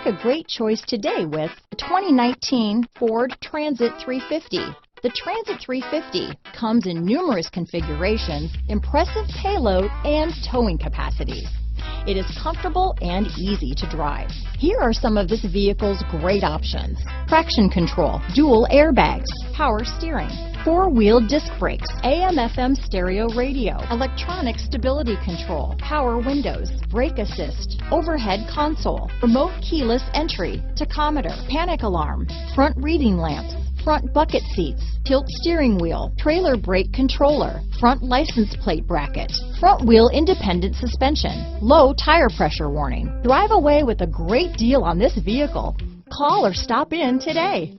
a great choice today with the 2019 Ford Transit 350. The Transit 350 comes in numerous configurations, impressive payload, and towing capacity. It is comfortable and easy to drive. Here are some of this vehicle's great options: traction control, dual airbags, power steering, four-wheel disc brakes, AM/FM stereo radio, electronic stability control, power windows, brake assist, overhead console, remote keyless entry, tachometer, panic alarm, front reading lamps, front bucket seats, tilt steering wheel, trailer brake controller, front license plate bracket, front wheel independent suspension, low tire pressure warning. Drive away with a great deal on this vehicle. Call or stop in today.